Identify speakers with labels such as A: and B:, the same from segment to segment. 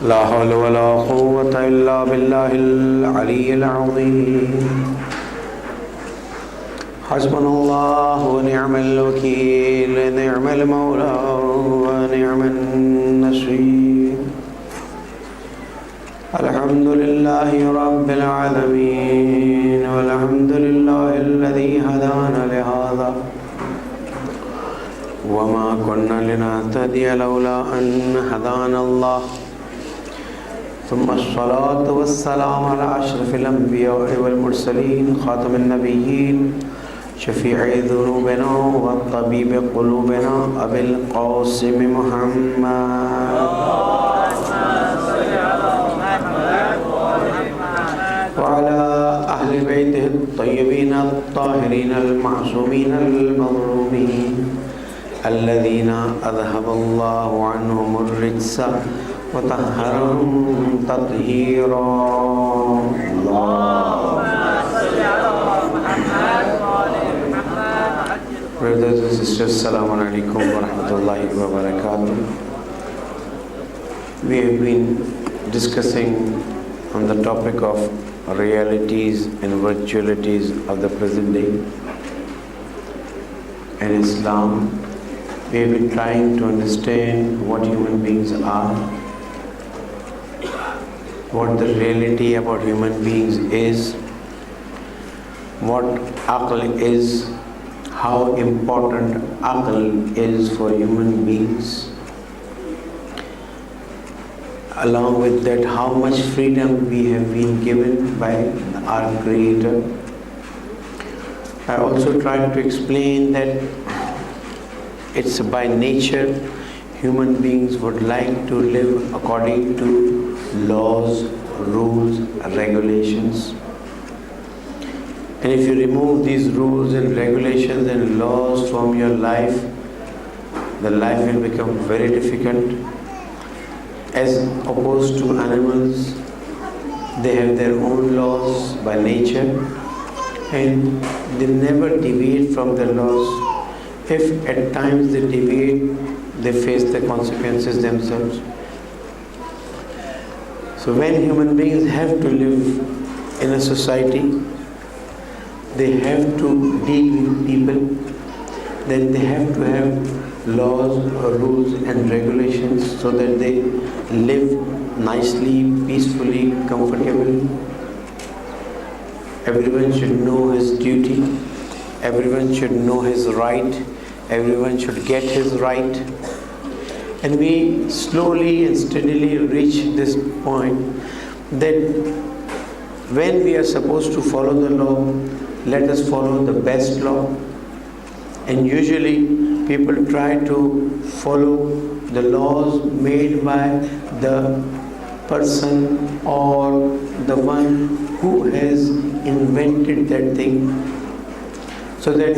A: لا حول ولا قوة إلا بالله العلي العظيم حسبنا الله ونعم الوكيل نعم المولى ونعم النصير الحمد لله رب العالمين والحمد لله الذي هدانا لهذا وما كنا لنهتدي لولا أن هدانا الله ثم الصلاة والسلام على أشرف الأنبياء والمرسلين خاتم النبيين شفيع ذنوبنا والطبيب قلوبنا أبي القاسم محمد وعلى أهل بيته الطيبين الطاهرين المعصومين المظلومين الذين أذهب الله عنهم الرجس وطهرهم تطهيرا Brothers and sisters, Assalamu alaikum wa rahmatullahi wa barakatuh. We have been discussing on the topic of realities and virtualities of the present day. In Islam, we have been trying to understand what human beings are, what the reality about human beings is, what aql is, how important aql is for human beings. Along with that, how much freedom we have been given by our Creator. I also tried to explain that it's by nature human beings would like to live according to laws, rules, regulations. And if you remove these rules and regulations and laws from your life, the life will become very difficult. As opposed to animals, they have their own laws by nature and they never deviate from their laws. If at times they deviate, they face the consequences themselves. So when human beings have to live in a society, they have to deal with people, then they have to have laws or rules and regulations so that they live nicely, peacefully, comfortably. Everyone should know his duty, everyone should know his right, everyone should get his right. And we slowly and steadily reach this point that when we are supposed to follow the law, let us follow the best law. And usually people try to follow the laws made by the person or the one who has invented that thing, so that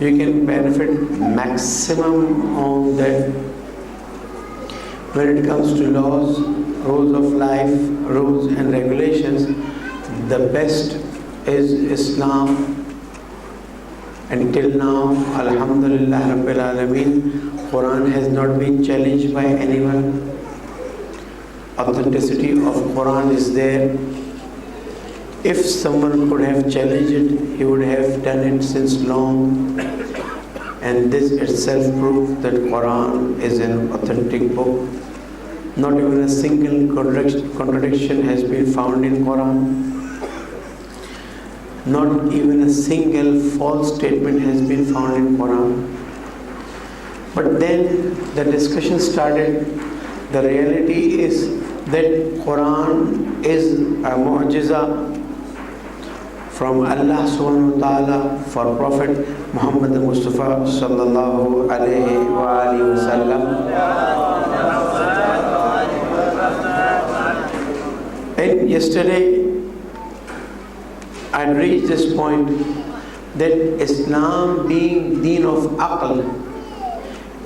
A: you can benefit maximum on that. When it comes to laws, rules of life, rules and regulations, the best is Islam. Until now, Alhamdulillah Rabbil Alameen, Quran has not been challenged by anyone. Authenticity of Quran is there. If someone could have challenged it, he would have done it since long. And this itself proves that Quran is an authentic book. Not even a single contradiction has been found in Quran. Not even a single false statement has been found in Quran. But then the discussion started. The reality is that Quran is a mu'jiza from Allah subhanahu wa ta'ala for Prophet Muhammad Mustafa sallallahu alayhi wa alihi wa sallam. And yesterday I reached this point that Islam being deen of aql,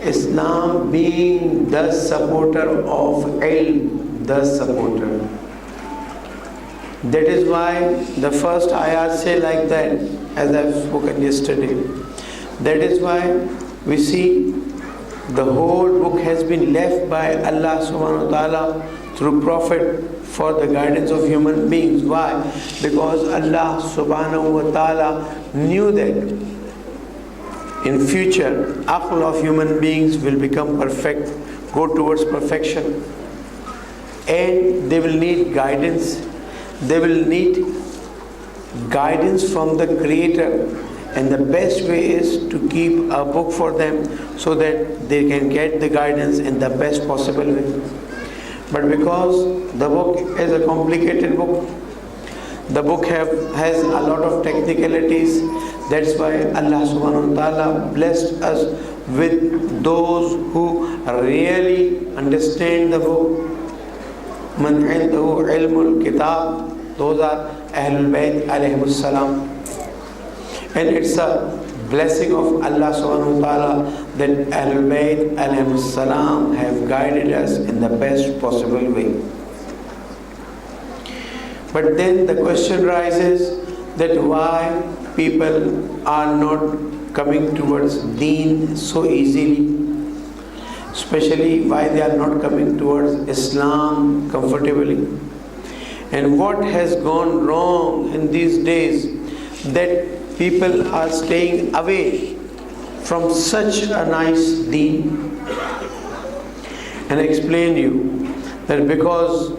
A: Islam being the supporter of ilm, the supporter. That is why the first ayat say like that, as I've spoken yesterday. That is why we see The whole book has been left by Allah subhanahu wa ta'ala through Prophet for the guidance of human beings. Why? Because Allah subhanahu wa ta'ala knew that in future, aql of human beings will become perfect, go towards perfection, and they will need guidance. They will need guidance from the Creator, and the best way is to keep a book for them so that they can get the guidance in the best possible way. But because the book is a complicated book, the book has a lot of technicalities. That's why Allah subhanahu wa ta'ala blessed us with those who really understand the book. Man indahu ilmul kitab, those are Ahlul Bayt alayhimus salam. And it's a blessing of Allah subhanahu wa ta'ala that Ahlul Bayt alayhimus salam have guided us in the best possible way. But then the question rises that why people are not coming towards deen so easily, especially why they are not coming towards Islam comfortably. And what has gone wrong in these days that people are staying away from such a nice deen? And I explain you that because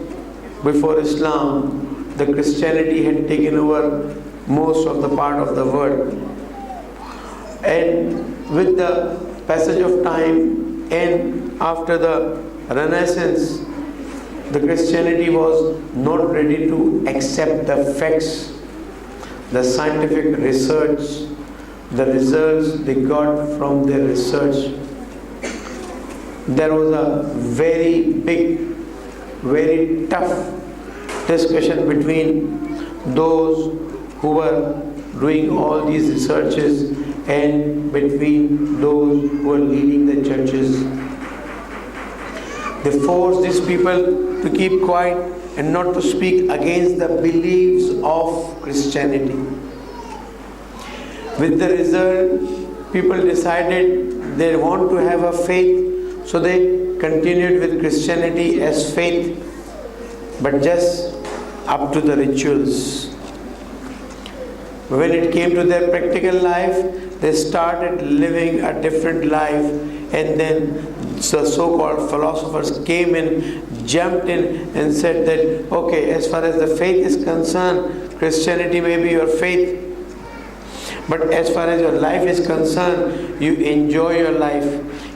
A: before Islam, the Christianity had taken over most of the part of the world. And with the passage of time and after the Renaissance, the Christianity was not ready to accept the facts, the scientific research, the results they got from their research. There was a very big, very tough discussion between those who were doing all these researches and between those who were leading the churches. They forced these people to keep quiet and not to speak against the beliefs of Christianity. With the result, people decided they want to have a faith, so they continued with Christianity as faith, but just up to the rituals. When it came to their practical life, they started living a different life, and then the so-called philosophers came in, jumped in and said that, okay, as far as the faith is concerned, Christianity may be your faith, but as far as your life is concerned, you enjoy your life.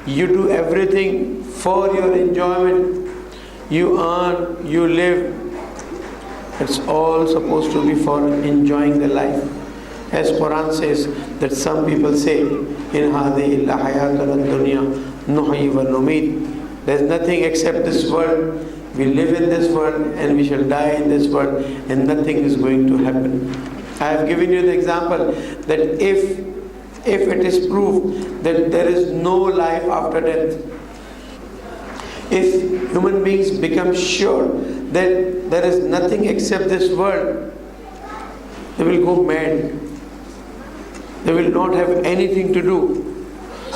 A: You do everything for your enjoyment. You earn, you live. It's all supposed to be for enjoying the life. As Quran says that some people say, in hadhihi illa hayatuna dunya nuhyi wa numit. There's nothing except this world. We live in this world and we shall die in this world, and nothing is going to happen. I have given you the example that if it is proved that there is no life after death, if human beings become sure that there is nothing except this world, they will go mad. They will not have anything to do.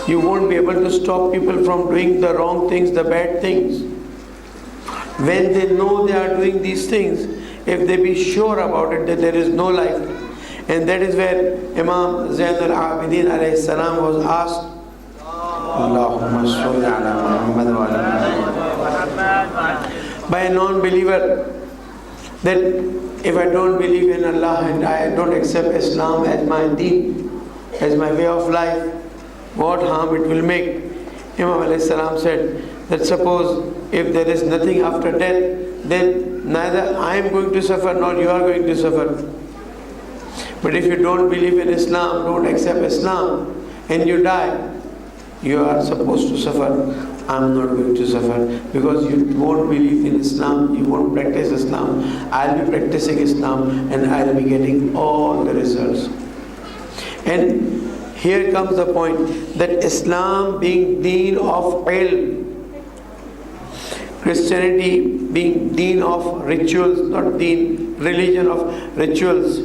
A: You won't be able to stop people from doing the wrong things, the bad things. When they know they are doing these things, if they be sure about it that there is no life. And that is where Imam Zain al-Abidin alayhi salam was asked, Allahumma salli ala Muhammad wa ala by a non-believer, that if I don't believe in Allah and I don't accept Islam as my deen, as my way of life, what harm it will make? Imam alayhi salam said that suppose if there is nothing after death, then neither I am going to suffer nor you are going to suffer. But if you don't believe in Islam, don't accept Islam, and you die, you are supposed to suffer. I'm not going to suffer because you won't believe in Islam, you won't practice Islam. I'll be practicing Islam and I'll be getting all the results. And here comes the point that Islam being deen of ilm, Christianity being deen of rituals, not deen, religion of rituals.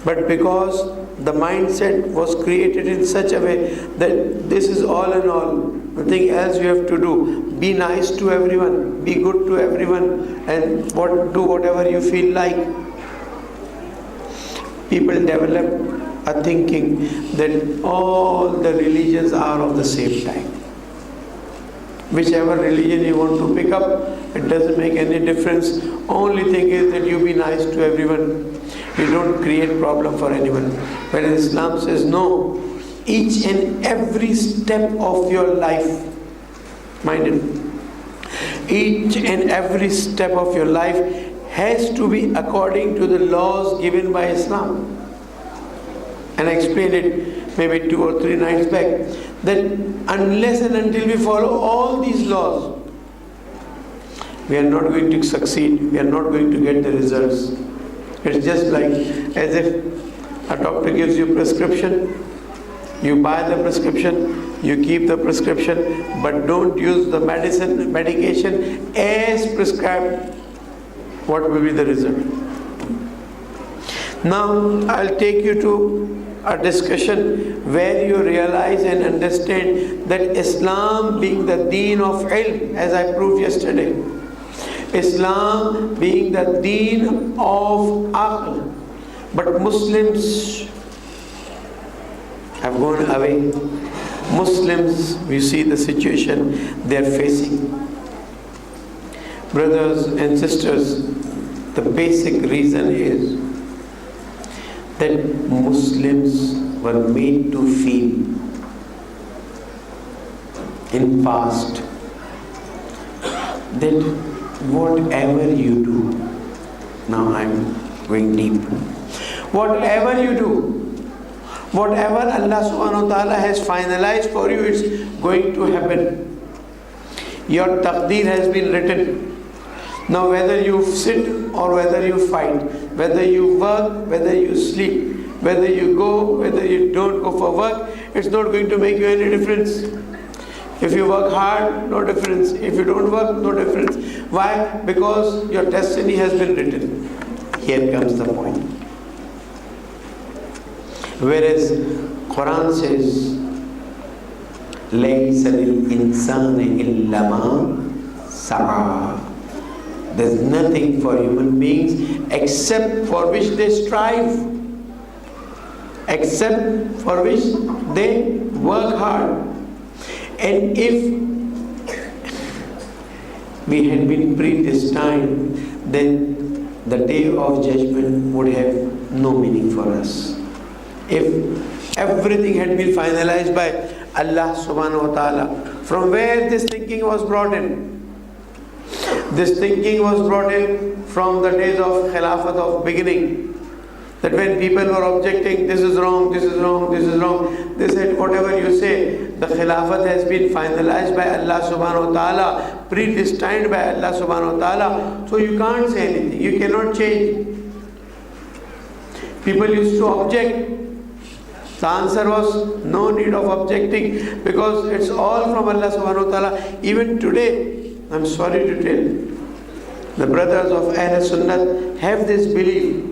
A: But because the mindset was created in such a way that this is all in all, nothing else you have to do. Be nice to everyone, be good to everyone, and do whatever you feel like. People develop a thinking that all the religions are of the same type. Whichever religion you want to pick up, it doesn't make any difference. Only thing is that you be nice to everyone. You don't create problem for anyone. But Islam says no. Each and every step of your life, mind it, each and every step of your life has to be according to the laws given by Islam. And I explained it maybe 2 or 3 nights back, that unless and until we follow all these laws, we are not going to succeed, we are not going to get the results. It's just like as if a doctor gives you prescription, you buy the prescription, you keep the prescription, but don't use the medication as prescribed. What will be the result? Now I'll take you to a discussion where you realize and understand that Islam being the deen of ilm, as I proved yesterday, Islam being the deen of aql, but Muslims have gone away. Muslims, we see the situation they are facing. Brothers and sisters, the basic reason is that Muslims were made to feel in past that whatever you do, now I'm going deep, whatever you do, whatever Allah subhanahu wa ta'ala has finalized for you, it's going to happen. Your taqdeer has been written. Now whether you sit or whether you fight, whether you work, whether you sleep, whether you go, whether you don't go for work, it's not going to make you any difference. If you work hard, no difference. If you don't work, no difference. Why? Because your destiny has been written. Here comes the point. Whereas Quran says, لَيْسَ لِلْإِنسَانِ إِلَّا مَا سَعَى. There's nothing for human beings except for which they strive, except for which they work hard. And if we had been predestined, then the day of judgment would have no meaning for us. If everything had been finalized by Allah subhanahu wa ta'ala, from where this thinking was brought in? This thinking was brought in from the days of Khilafat of beginning. That when people were objecting, this is wrong, this is wrong, this is wrong, they said, whatever you say, the Khilafat has been finalized by Allah subhanahu wa ta'ala, predestined by Allah subhanahu wa ta'ala, so you can't say anything, you cannot change. People used to object. The answer was no need of objecting, because it's all from Allah subhanahu wa ta'ala. Even today, I'm sorry to tell, the brothers of Ahl Sunnah have this belief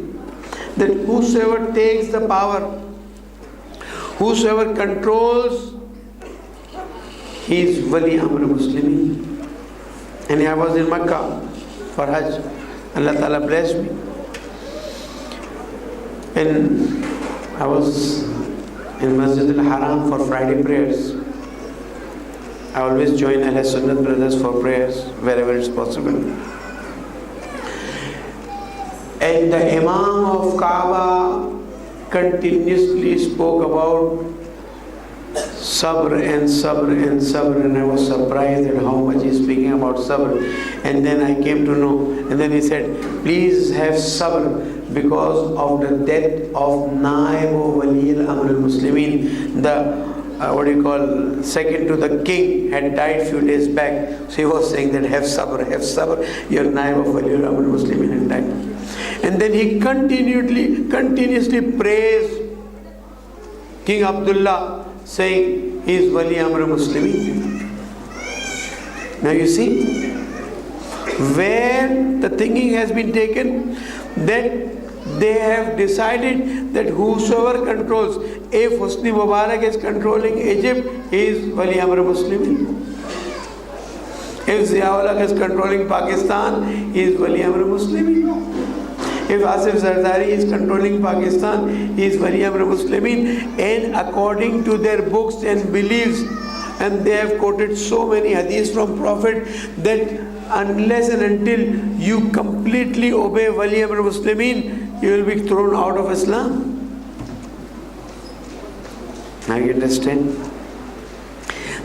A: that whosoever takes the power, whosoever controls, he is Wali Amr Muslimin. And I was in Makkah for Hajj. Allah Ta'ala blessed me. And I was in Masjid al-Haram for Friday prayers. I always join Ahl Sunnah brothers for prayers wherever it's possible. And the Imam of Kaaba continuously spoke about sabr and sabr and sabr, and I was surprised at how much he's speaking about sabr. And then I came to know, and then he said, please have sabr because of the death of Naib Wali al-Amr al-Muslimin, the second to the king had died few days back. So he was saying that have sabr, your Naib of Wali al-Amr al-Muslimin had died. And then he continuously praised King Abdullah, saying he is Wali Amr Muslimin. Now you see where the thinking has been taken, that they have decided that whosoever controls, if Hosni Mubarak is controlling Egypt, he is Wali Amr Muslimin. If Ziaul Haq is controlling Pakistan, he is Wali Amr Muslimin. If Asif Zardari is controlling Pakistan, he is Wali Amr Muslimin. And according to their books and beliefs, and they have quoted so many hadiths from Prophet that unless and until you completely obey Wali Amr Muslimin, you will be thrown out of Islam. Now you understand?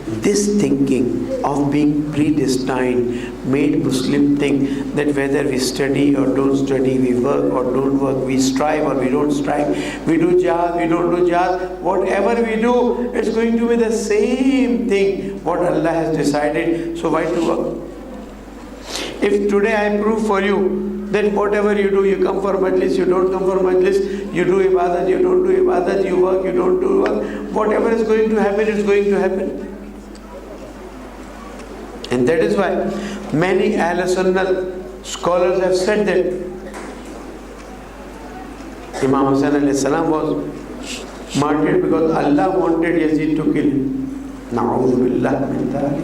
A: This thinking of being predestined made Muslim think that whether we study or don't study, we work or don't work, we strive or we don't strive, we do jihad, we don't do jihad, whatever we do, it's going to be the same thing what Allah has decided, so why to work? If today I prove for you that whatever you do, you come for Majlis, you don't come for Majlis, you do ibadat, you don't do ibadat, you work, you don't do work, whatever is going to happen, is going to happen. And that is why many Ahl Sunnah scholars have said that Imam Hussain alayhi salam was martyred because Allah wanted Yazid to kill him. Na'udhu billah min dhalik.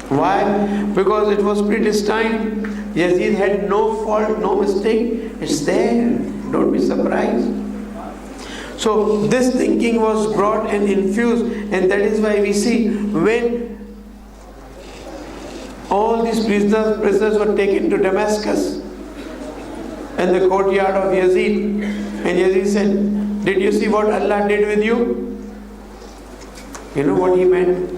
A: Why? Because it was predestined. Yazid had no fault, no mistake. It's there. Don't be surprised. So this thinking was brought and infused, and that is why we see when all these prisoners were taken to Damascus in the courtyard of Yazid, and Yazid said, did you see what Allah did with you? You know what he meant?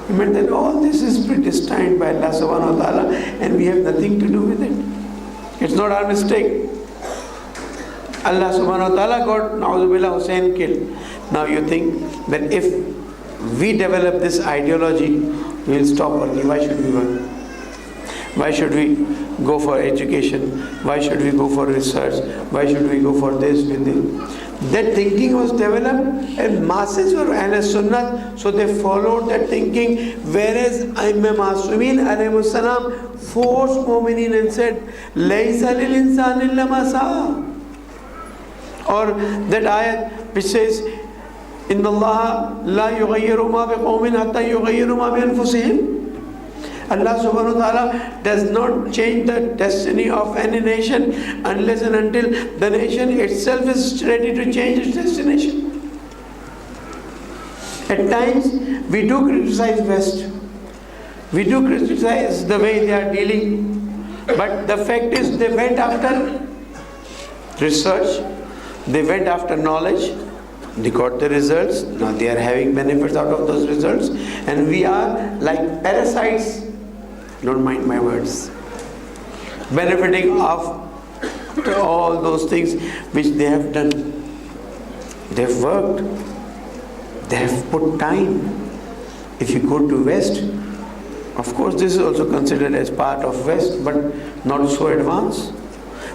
A: He meant that all this is predestined by Allah subhanahu wa ta'ala and we have nothing to do with it. It's not our mistake. Allah subhanahu wa ta'ala got Na'udhu Hussain killed. Now you think that if we develop this ideology, we will stop working. Why should we work? Why should we go for education? Why should we go for research? Why should we go for this with this? That thinking was developed and masses were Ahl Sunnah, so they followed that thinking, whereas Imam Masumin alayhi salam forced mu'minin and said, Laysa lil insan illa ma sa'a. Or that ayat which says, Inna Allah la yughayyiru ma bi qawmin hatta yughayyiru ma bi anfusihim. Allah subhanahu wa ta'ala does not change the destiny of any nation unless and until the nation itself is ready to change its destination. At times we do criticize West. We do criticize the way they are dealing. But the fact is they went after research, they went after knowledge, they got the results, now they are having benefits out of those results, and we are like parasites, don't mind my words, benefiting of all those things which they have done. They have worked, they have put time. If you go to West, of course this is also considered as part of West, but not so advanced.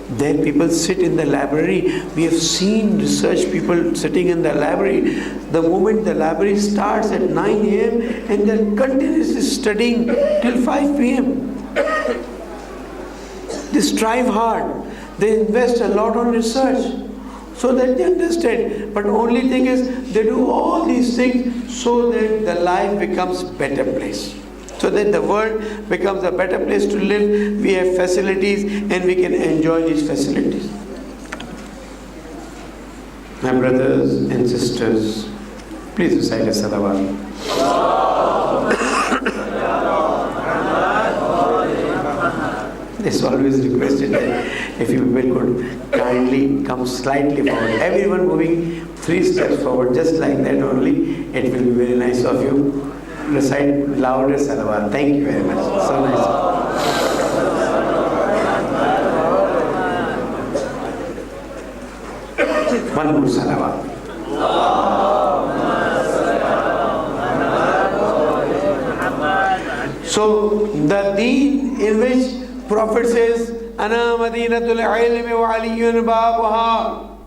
A: There people sit in the library. We have seen research people sitting in the library. The moment the library starts at 9 a.m. and they're continuously studying till 5 p.m. They strive hard. They invest a lot on research so that they understand. But only thing is they do all these things so that the life becomes better place. So that the world becomes a better place to live. We have facilities and we can enjoy these facilities. My brothers and sisters, please recite a salawat. It's always requested that if you people could kindly come slightly forward. Everyone moving 3 steps forward, just like that only. It will be very nice of you. Recite louder salawat. Thank you very much. So nice. One more salawat. So the deen in which Prophet says, Ana madinatul ilmi wa aliyun babuha.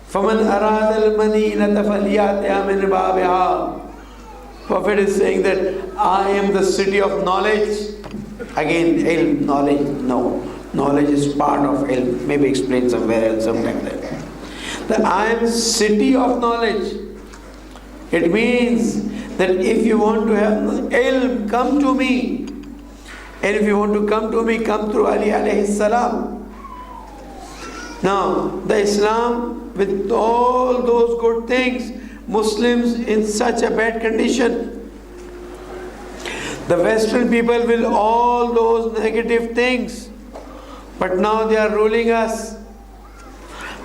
A: Faman arada al-madinata falyatiha min babiha. Prophet is saying that I am the city of knowledge. Again, ilm, knowledge, no. Knowledge is part of ilm. Maybe explain somewhere else sometime there. The I am city of knowledge. It means that if you want to have ilm, come to me. And if you want to come to me, come through Ali alayhi salam. Now, the Islam with all those good things, Muslims in such a bad condition. The Western people will all those negative things, but now they are ruling us.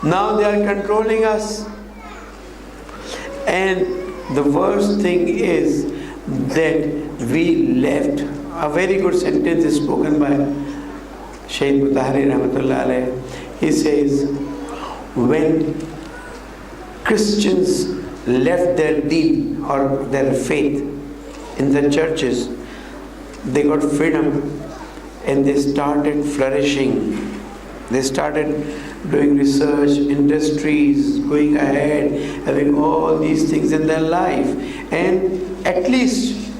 A: Now they are controlling us. And the worst thing is that we left. A very good sentence is spoken by Shaykh Mutahari Rahmatullah alayhi. He says, when Christians left their deen or their faith in the churches, they got freedom and they started flourishing. They started doing research, industries, going ahead, having all these things in their life. And at least,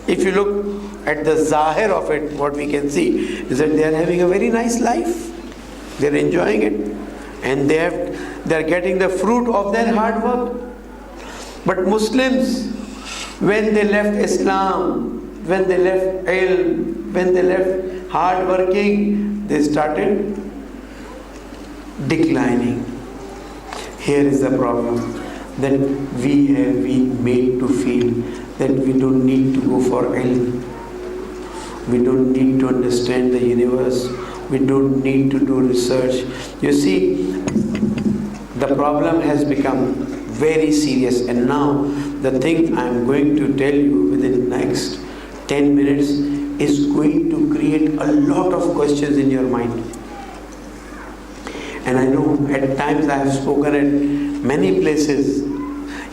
A: if you look at the zahir of it, what we can see is that they are having a very nice life. They are enjoying it. And they are getting the fruit of their hard work. But Muslims, when they left Islam, when they left ilm, when they left hard working, they started declining. Here is the problem, that we have been made to feel that we don't need to go for ilm. We don't need to understand the universe. We don't need to do research. You see, the problem has become very serious, and now the thing I am going to tell you within the next 10 minutes is going to create a lot of questions in your mind. And I know at times I have spoken at many places,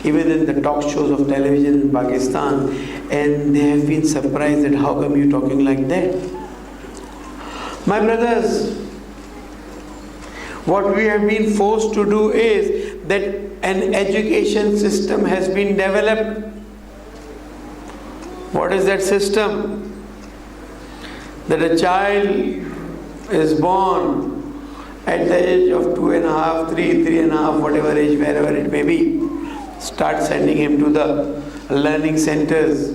A: even in the talk shows of television in Pakistan, and they have been surprised that how come you talking like that? My brothers, what we have been forced to do is that an education system has been developed. What is that system? That a child is born at the age of 2.5, 3.5, whatever age, wherever it may be, start sending him to the learning centers,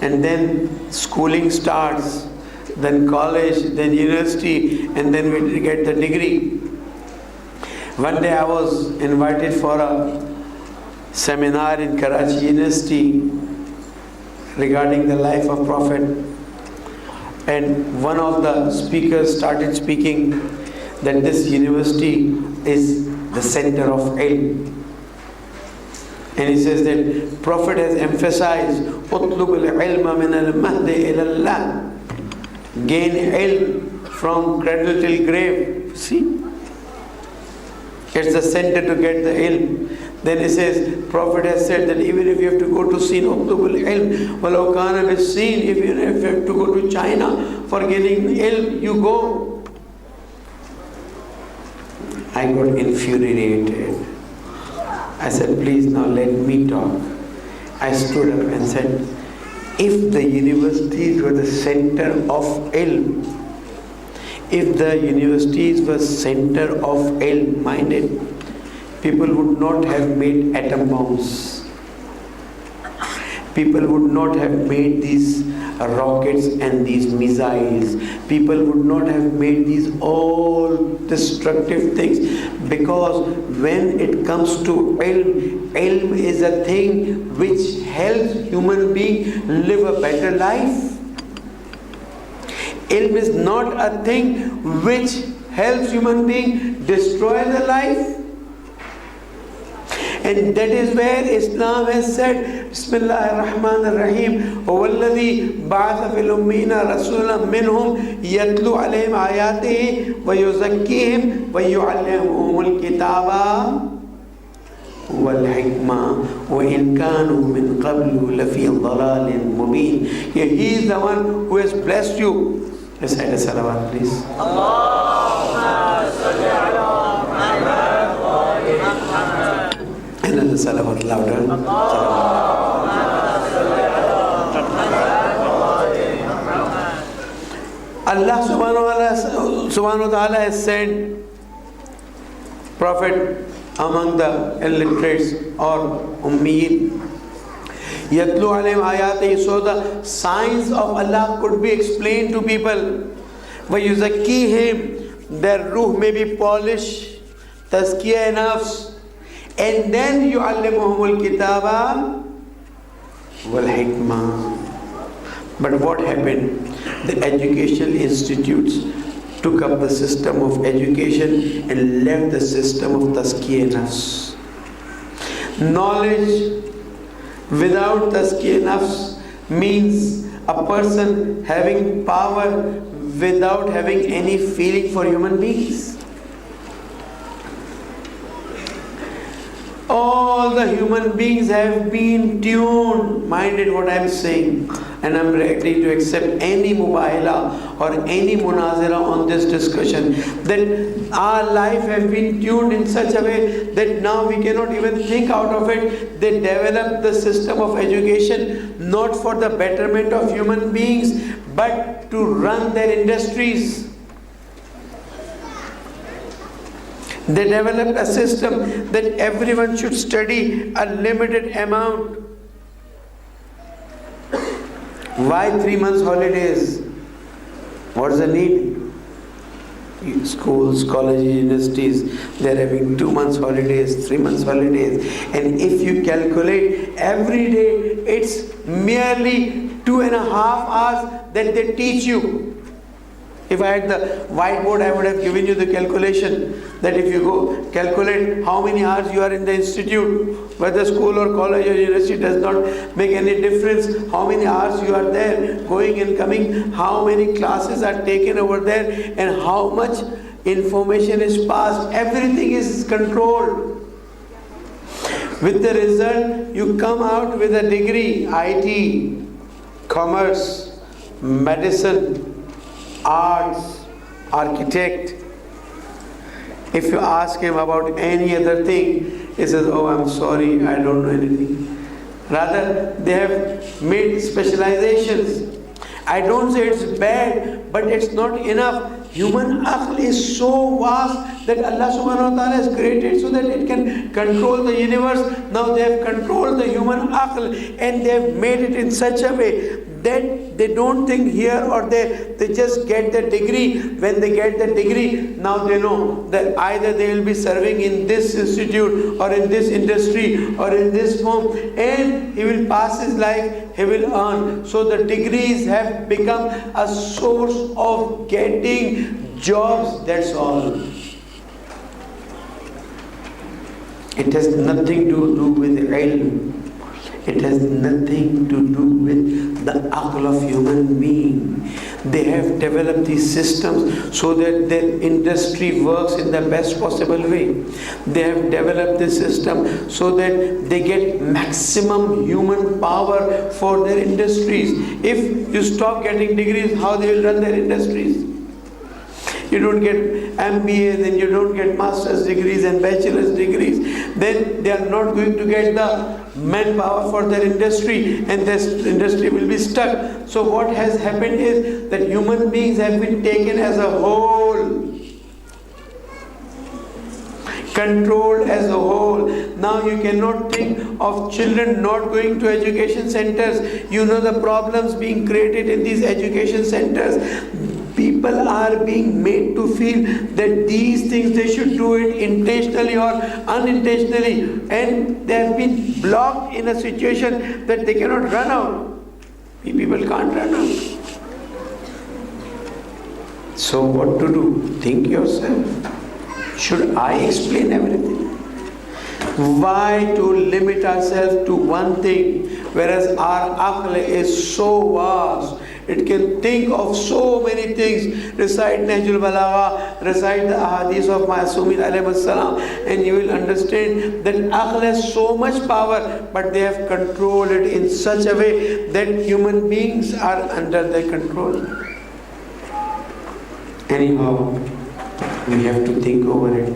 A: and then schooling starts, then college, then university, and then we get the degree. One day I was invited for a seminar in Karachi University regarding the life of Prophet, and one of the speakers started speaking that this university is the center of ilm. And he says that Prophet has emphasized utlubul ilma min al-mahdi ila Allah, gain ilm from cradle till grave. See, it's the center to get the ilm. Then he says, Prophet has said that even if you have to go to Sin, utlubul ilm walau kana bis-Sin, if you have to go to China for gaining ilm, you go. I got infuriated. I said, please now let me talk. I stood up and said, if the universities were the center of ilm, if the universities were center of ilm-minded, people would not have made atom bombs. People would not have made these rockets and these missiles. People would not have made these all destructive things, because when it comes to ilm is a thing which helps human being live a better life. Ilm is not a thing which helps human being destroy the life. And that is where Islam has said, Bismillahir Rahmanir Rahim, Huvalladhi ba'atha fil ummiyina rasulan minhum yatlu alayhim ayatihi wa yuzakkihim wa yu'allimuhumul kitaba wal hikmah wa in kanu min qablu lafi dhalalin mubin. He is the one who has blessed you. Recite a salawat, please. Allahumma salli ala Muhammad wa ali Muhammad. Another salawat louder. Allah subhanahu wa ta'ala has sent Prophet among the illiterates or Ummiyin. Yatlu alayhim ayatihi, so the signs of Allah could be explained to people. وَيُزَكِّيهِمْ, their ruh may be polished, tazkiyah nafs, and then يُعَلِّمُهُمُ الْكِتَابَ وَالْحِكْمَةِ. But what happened? The educational institutes took up the system of education and left the system of tazkiyah nafs. Knowledge without tazkiyah nafs means a person having power without having any feeling for human beings. All the human beings have been tuned, minded what I am saying, and I am ready to accept any mubahala or any munazira on this discussion, that our life has been tuned in such a way that now we cannot even think out of it. They developed the system of education not for the betterment of human beings, but to run their industries. They developed a system that everyone should study a limited amount. Why 3 months holidays? What's the need? Schools, colleges, universities, they are having 2 months holidays, 3 months holidays. And if you calculate every day, it's merely 2.5 hours that they teach you. If I had the whiteboard, I would have given you the calculation that if you go calculate how many hours you are in the institute, whether school or college or university does not make any difference, how many hours you are there, going and coming, how many classes are taken over there, and how much information is passed, everything is controlled. With the result, you come out with a degree, IT, commerce, medicine, arts, architect. If you ask him about any other thing, he says, oh, I'm sorry, I don't know anything. Rather, they have made specializations. I don't say it's bad, but it's not enough. Human aql is so vast that Allah subhanahu wa ta'ala has created so that it can control the universe. Now they have controlled the human aql and they have made it in such a way that they don't think here or there, they just get the degree. When they get the degree, now they know that either they will be serving in this institute or in this industry or in this firm, and he will pass his life, he will earn. So the degrees have become a source of getting jobs, that's all. It has nothing to do with ilm. It has nothing to do with the aql of human being. They have developed these systems so that their industry works in the best possible way. They have developed this system so that they get maximum human power for their industries. If you stop getting degrees, how they will run their industries? You don't get MBA, then you don't get master's degrees and bachelor's degrees, then they are not going to get the manpower for their industry, and this industry will be stuck. So what has happened is that human beings have been taken as a whole, controlled as a whole. Now you cannot think of children not going to education centers. You know the problems being created in these education centers. People are being made to feel that these things they should do it intentionally or unintentionally, and they have been blocked in a situation that they cannot run out. People can't run out. So what to do? Think yourself. Should I explain everything? Why to limit ourselves to one thing, whereas our aql is so vast? It can think of so many things. Recite Nahjul Balagha, recite the ahadith of Ma'asumin alayhi salam, and you will understand that aql has so much power, but they have controlled it in such a way that human beings are under their control. Anyhow, we have to think over it.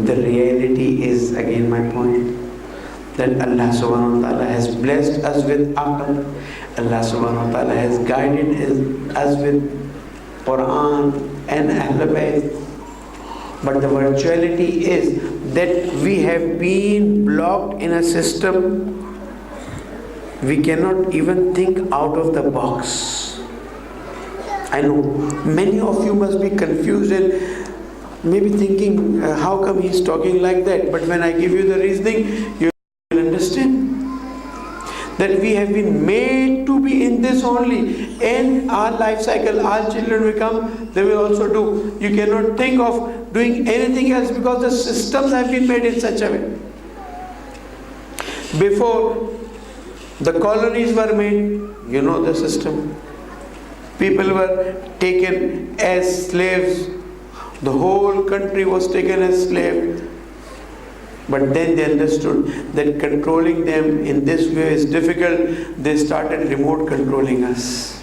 A: The reality is, again my point, that Allah subhanahu wa ta'ala has blessed us with aql. Allah subhanahu wa ta'ala has guided us with Quran and Ahlul Bayt. But the virtuality is that we have been blocked in a system. We cannot even think out of the box. I know many of you must be confused and maybe thinking, how come he's talking like that? But when I give you the reasoning, you will understand that we have been made to be in this only. In our life cycle, our children will come, they will also do. You cannot think of doing anything else because the systems have been made in such a way. Before the colonies were made, you know the system. People were taken as slaves. The whole country was taken as slave. But then they understood that controlling them in this way is difficult. They started remote controlling us.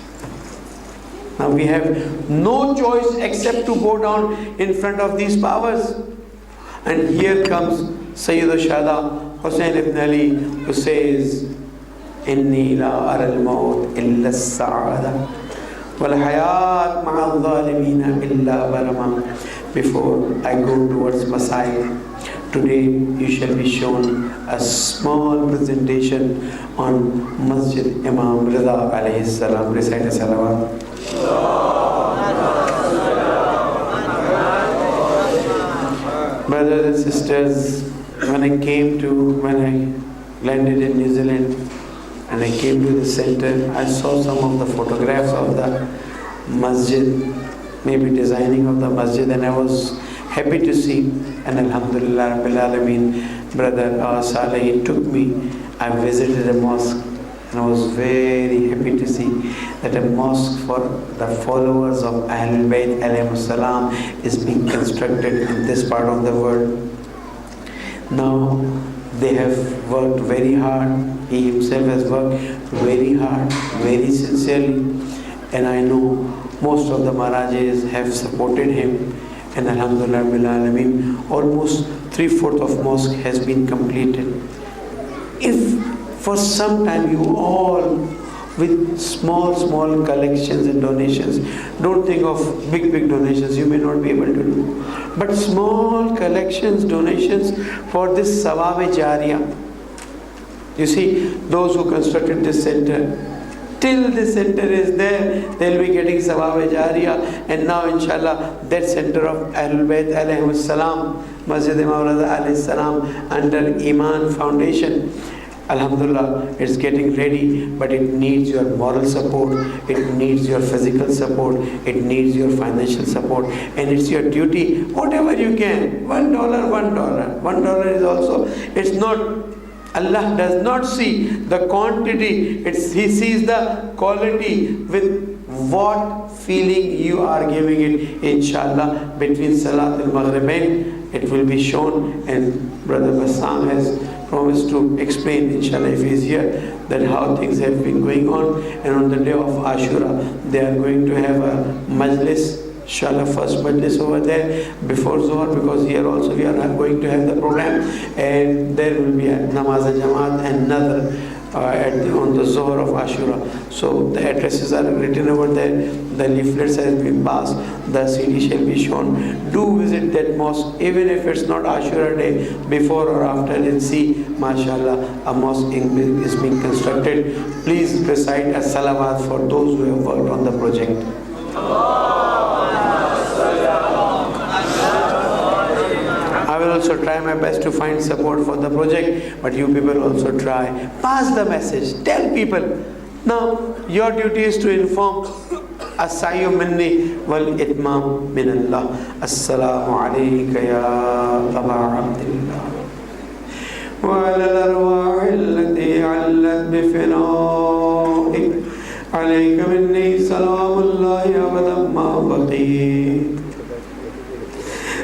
A: Now we have no choice except to bow down in front of these powers. And here comes Sayyid al-Shada Hussain ibn Ali, who says, Inni la ara al-maut illa as-sa'ada wal hayat ma'a al-zalimina illa barama. Before I go towards Masai, today you shall be shown a small presentation on Masjid Imam Rida alayhi salam. Recite a salawat. Brothers and sisters, when I landed in New Zealand and I came to the center, I saw some of the photographs of the masjid, maybe designing of the masjid, and I was happy to see. And Alhamdulillah Rabbil Alameen, brother Saleh took me. I visited a mosque and I was very happy to see that a mosque for the followers of Ahlul Bayt alayhi salam is being constructed in this part of the world. Now they have worked very hard. He himself has worked very hard, very sincerely, and I know most of the Maharajas have supported him. And Alhamdulillah Rabbil Alameen, almost 3/4 of mosque has been completed. If for some time you all with small collections and donations, don't think of big donations, you may not be able to do, but small collections, donations for this Sawab-e-Jariya. You see, those who constructed this center, till this center is there, they'll be getting Sawab-e-Jariya. And now inshallah that center of Ahlul Bayt alayhi salam, Masjid Imam Rida alayhi salam, under Iman Foundation, Alhamdulillah, it's getting ready, but it needs your moral support, it needs your physical support, it needs your financial support, and it's your duty, whatever you can. $1 is also, it's not, Allah does not see the quantity, He sees the quality. With what feeling you are giving it, inshallah, between Salat al-Maghribain, it will be shown, and Brother Bassam has promised to explain, inshallah, if he is here, that how things have been going on. And on the day of Ashra, they are going to have a Majlis, inshallah, first Majlis over there before Zohar, because here also we are going to have the program, and there will be a Namaz al-Jamaat and another on the Zohar of Ashura. So the addresses are written over there, the leaflets have been passed, the CD shall be shown. Do visit that mosque, even if it's not Ashura day, before or after, and see, mashallah, a mosque is being constructed. Please recite a salawat for those who have worked on the project. I will also try my best to find support for the project, but you people also try. Pass the message, tell people. Now, your duty is to inform. As-sayu minni wal itmam min Allah. Assalamu alayka ya Aba Abdillah. Wa ala al-arwah allati 'allat bi fina'ik. Alayka minni salamullahi abadan ma baqit.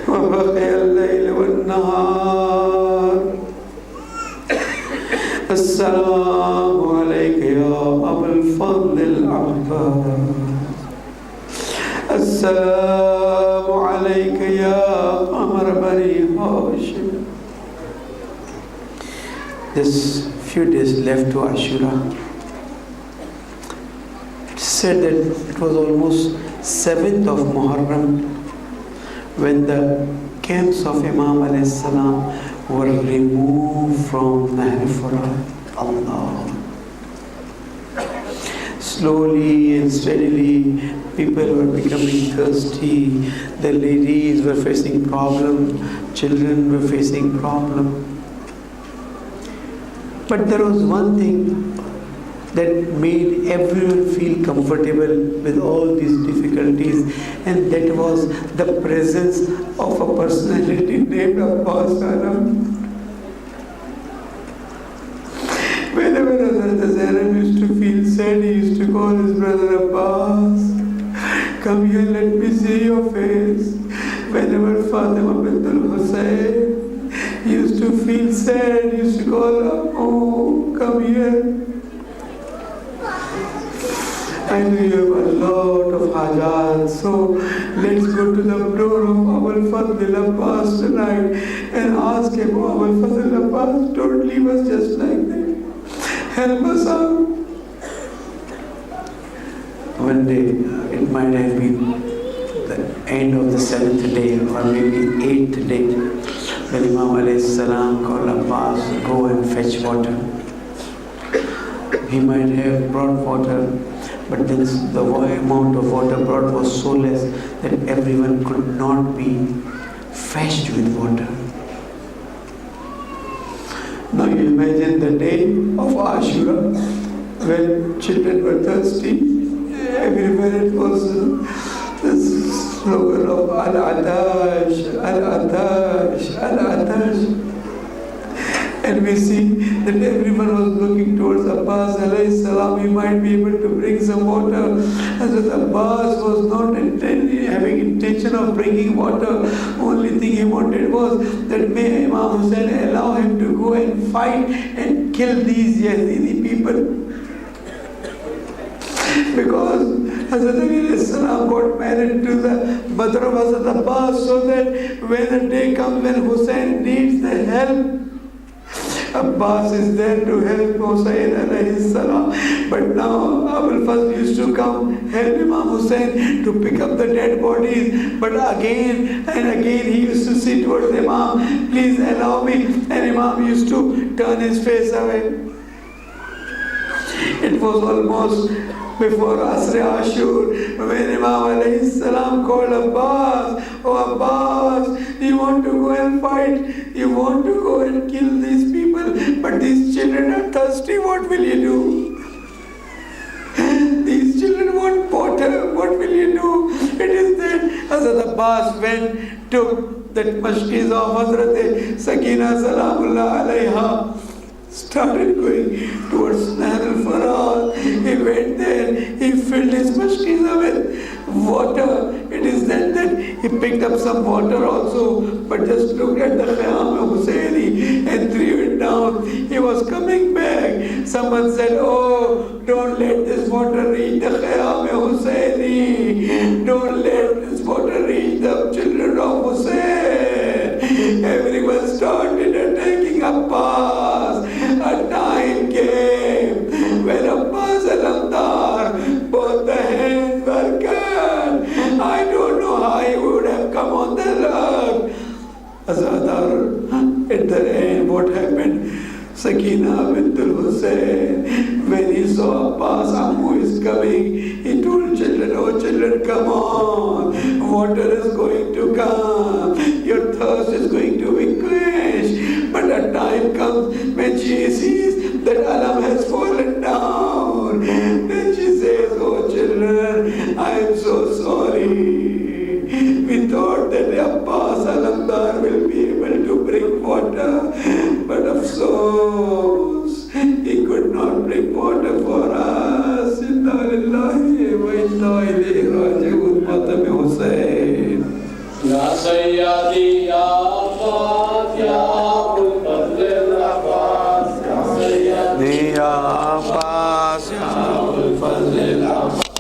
A: وبقي الليل والنهار. السلام عليك يا أبا الفضل العباس. السلام عليك يا قمر بني هاشم. This few days left to Ashura. It said that it was almost 7th of Muharram, when the camps of Imam alayhi salam were removed from Nahal. Allah. Slowly and steadily, people were becoming thirsty. The ladies were facing problem, children were facing problem. But there was one thing that made everyone feel comfortable with all these difficulties, and that was the presence of a personality named Abbas Salam. Whenever Hazrat Zainab used to feel sad, he used to call his brother Abbas, come here, let me see your face. Whenever Fatima bintul Hussain used to feel sad, he used to call her, oh, come here. I know you have a lot of hajat, so let's go to the door of Abul Fadl Abbas tonight and ask him, Abul Fadl Abbas, don't leave us just like that. Help us out. One day, it might have been the end of the 7th day or maybe 8th day, when Imam alayhi salam called Abbas, go and fetch water. He might have brought water, but then the amount of water brought was so less that everyone could not be fetched with water. Now you imagine the day of Ashra, when children were thirsty. Everywhere it was this slogan of Al-Atash, Al-Atash, Al-Atash. And we see that everyone was looking towards Abbas alayhi salam. He might be able to bring some water. Hazrat Abbas was not having intention of bringing water. Only thing he wanted was that may Imam Hussain allow him to go and fight and kill these Yazidi people. Because Hazrat Ali salam got married to the mother of Hazrat Abbas, so that when the day comes when Hussain needs the help, Abbas is there to help Hussain alayhi salam. But now Abul Fazl used to come help Imam Hussain to pick up the dead bodies. But again and again he used to say towards the Imam, please allow me. And Imam used to turn his face away. It was almost before Asra Ashur, when Imam alayhi salam called Abbas, oh Abbas, you want to go and fight, you want to go and kill these people, but these children are thirsty, what will you do? These children want water, what will you do? It is that Hazrat Abbas went, took that mashkis of Hazrat Sakina Salamullah alayha, started going towards Nahal Faraz. He went there, he filled his mashkiza with water. It is then that he picked up some water also, but just looked at the Khayam of Hussaini and threw it down. He was coming back. Someone said, oh, don't let this water reach the Khayam of Hussaini. Don't let this water reach the children of Hussain. Everyone started attacking Abbas. A time came when Abbas al-Amdar, both the hands were cut. I don't know how he would have come on the earth. Azadar, at the end, what happened? Sakina bintul Hussain, when he saw Abbas Ammu is coming, he told children, oh children, come on, water is going to come, your thirst is going to be quenched. But a time comes when she sees that alam has fallen down. Then she says, oh children, I am so sorry. We thought that Abbas al-Amdar will be able to bring water, but afsos, he could not bring water for us. Inna lillahi wa inna ilayhi raji'un. Matam Hussain.
B: Ya Sayyadi Ya Abbas Ya Abul Fadl Abbas Ya Sayyadi
A: Ya Abbas Ya Abul Fadl Abbas.